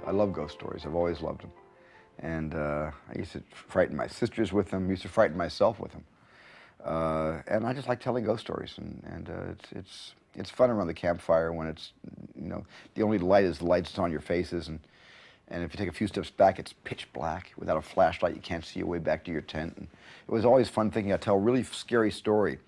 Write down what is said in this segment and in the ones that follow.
I love ghost stories. I've always loved them. And I used to frighten my sisters with them, used to frighten myself with them. And I just like telling ghost stories. And it's fun around the campfire when it's, you know, the only light is the lights that's on your faces. And if you take a few steps back, it's pitch black. Without a flashlight, you can't see your way back to your tent. And it was always fun thinking I'd tell a really scary story.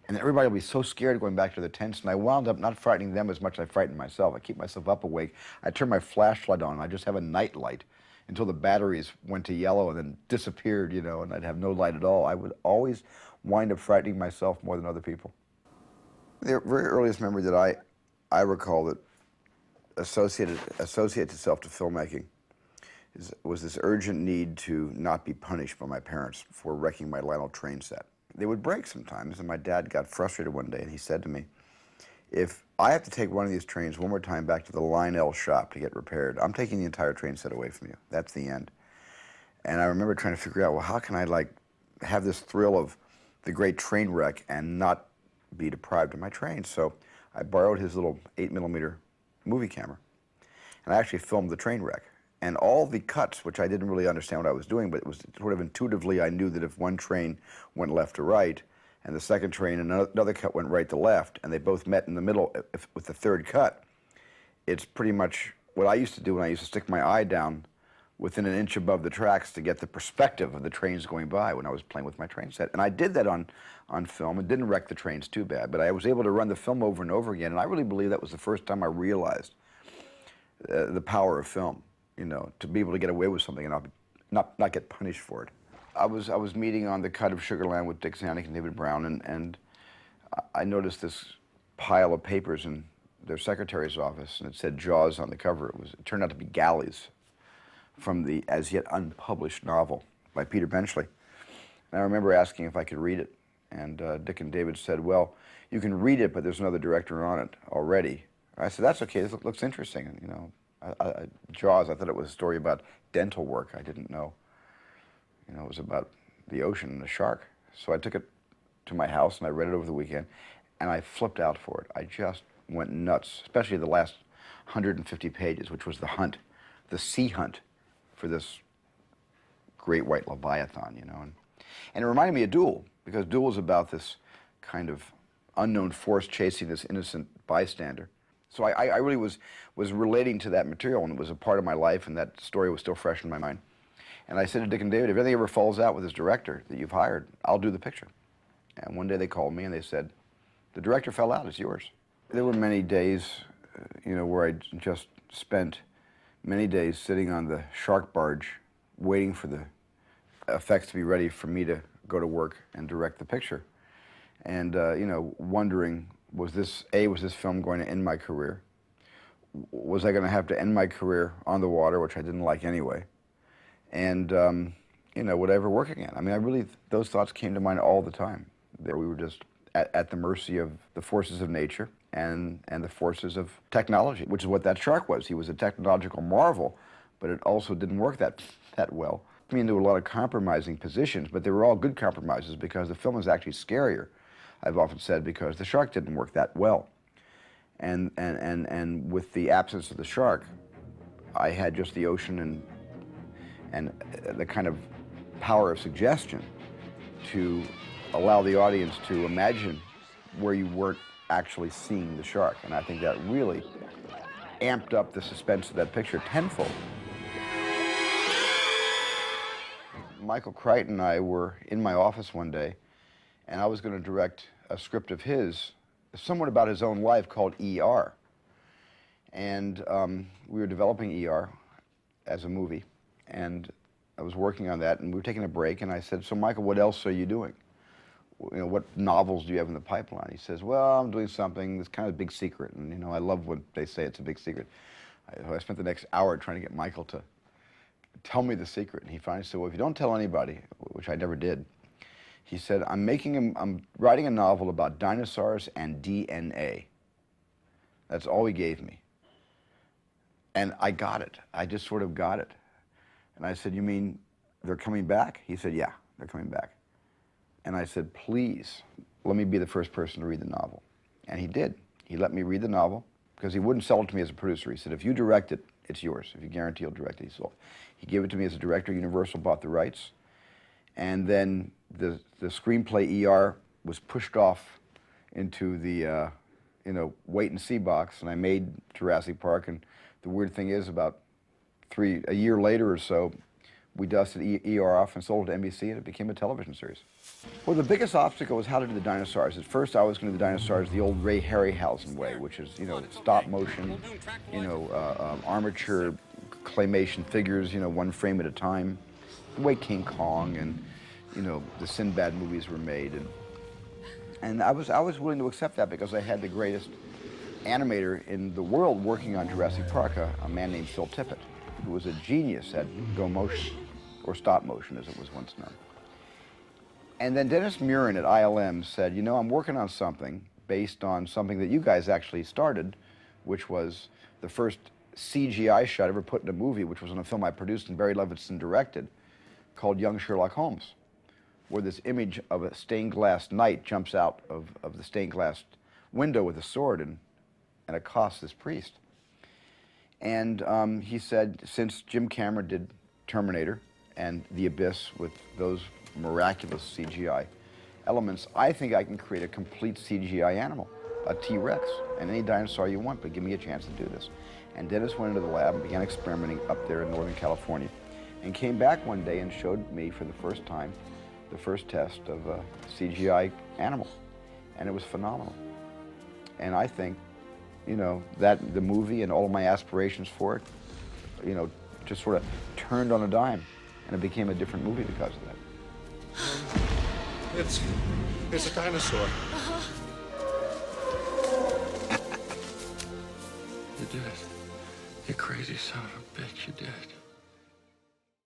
And everybody will be so scared going back to their tents, and I wound up not frightening them as much as I frightened myself. I keep myself up awake. I turn my flashlight on, and I just have a night light until the batteries went to yellow and then disappeared, you know, and I'd have no light at all. I would always wind up frightening myself more than other people. The very earliest memory that I recall that associates itself to filmmaking was this urgent need to not be punished by my parents for wrecking my Lionel train set. They would break sometimes, and my dad got frustrated one day, and he said to me, if I have to take one of these trains one more time back to the Lionel shop to get repaired, I'm taking the entire train set away from you. That's the end. And I remember trying to figure out, well, how can I, like, have this thrill of the great train wreck and not be deprived of my train? So I borrowed his little 8mm movie camera, and I actually filmed the train wreck. And all the cuts, which I didn't really understand what I was doing, but it was sort of intuitively, I knew that if one train went left to right, and the second train and another cut went right to left, and they both met in the middle with the third cut, it's pretty much what I used to do when I used to stick my eye down within an inch above the tracks to get the perspective of the trains going by when I was playing with my train set. And I did that on film. It didn't wreck the trains too bad, but I was able to run the film over and over again, and I really believe that was the first time I realized the power of film. You know, to be able to get away with something and not get punished for it. I was meeting on the cut of Sugarland with Dick Zanuck and David Brown, and I noticed this pile of papers in their secretary's office, and it said Jaws on the cover. It turned out to be galleys from the as yet unpublished novel by Peter Benchley. And I remember asking if I could read it, and Dick and David said, well, you can read it, but there's another director on it already. I said, that's okay, this looks interesting, you know. Jaws, I thought it was a story about dental work. I didn't know. You know, it was about the ocean and the shark. So I took it to my house and I read it over the weekend, and I flipped out for it. I just went nuts, especially the last 150 pages, which was the hunt, the sea hunt for this great white leviathan, you know. And it reminded me of Duel, because Duel is about this kind of unknown force chasing this innocent bystander. So I really was relating to that material, and it was a part of my life, and that story was still fresh in my mind. And I said to Dick and David, if anything ever falls out with this director that you've hired, I'll do the picture. And one day they called me and they said, the director fell out, it's yours. There were many days, you know, where I just spent many days sitting on the shark barge waiting for the effects to be ready for me to go to work and direct the picture. And, you know, wondering, was this film going to end my career? Was I going to have to end my career on the water, which I didn't like anyway? And, you know, would I ever work again? I mean, those thoughts came to mind all the time. We were just at the mercy of the forces of nature and the forces of technology, which is what that shark was. He was a technological marvel, but it also didn't work that well. I mean, there were a lot of compromising positions, but they were all good compromises because the film was actually scarier, I've often said, because the shark didn't work that well. And with the absence of the shark, I had just the ocean and the kind of power of suggestion to allow the audience to imagine where you weren't actually seeing the shark. And I think that really amped up the suspense of that picture tenfold. Michael Crichton and I were in my office one day, and I was going to direct a script of his, somewhat about his own life, called ER. And we were developing ER as a movie, and I was working on that, and we were taking a break, and I said, so Michael, what else are you doing? You know, what novels do you have in the pipeline? He says, well, I'm doing something that's kind of a big secret, and you know, I love when they say it's a big secret. I spent the next hour trying to get Michael to tell me the secret, and he finally said, well, if you don't tell anybody, which I never did, he said, I'm writing a novel about dinosaurs and DNA. That's all he gave me. And I got it. I just sort of got it. And I said, you mean they're coming back? He said, yeah, they're coming back. And I said, please, let me be the first person to read the novel. And he did. He let me read the novel because he wouldn't sell it to me as a producer. He said, if you direct it, it's yours. If you guarantee you'll direct it, he gave it to me as a director. Universal bought the rights. And then the screenplay ER was pushed off into the wait and see box, and I made Jurassic Park. And the weird thing is, about a year later or so, we dusted ER off and sold it to NBC, and it became a television series. Well, the biggest obstacle was how to do the dinosaurs. At first, I was going to do the dinosaurs the old Ray Harryhausen way, which is, stop motion, armature claymation figures, one frame at a time, the way King Kong and, the Sinbad movies were made. And I was willing to accept that because I had the greatest animator in the world working on Jurassic Park, a man named Phil Tippett, who was a genius at go motion, or stop motion as it was once known. And then Dennis Murin at ILM said, I'm working on something based on something that you guys actually started, which was the first CGI shot ever put in a movie, which was in a film I produced and Barry Levinson directed, called Young Sherlock Holmes, where this image of a stained glass knight jumps out of the stained glass window with a sword and accosts this priest. And he said, since Jim Cameron did Terminator and The Abyss with those miraculous CGI elements, I think I can create a complete CGI animal, a T-Rex, and any dinosaur you want, but give me a chance to do this. And Dennis went into the lab and began experimenting up there in Northern California, and came back one day and showed me for the first time the first test of a CGI animal, and it was phenomenal. And I think, that the movie and all of my aspirations for it, just sort of turned on a dime, and it became a different movie because of that. It's a dinosaur. You did it. You crazy son of a bitch, you did it.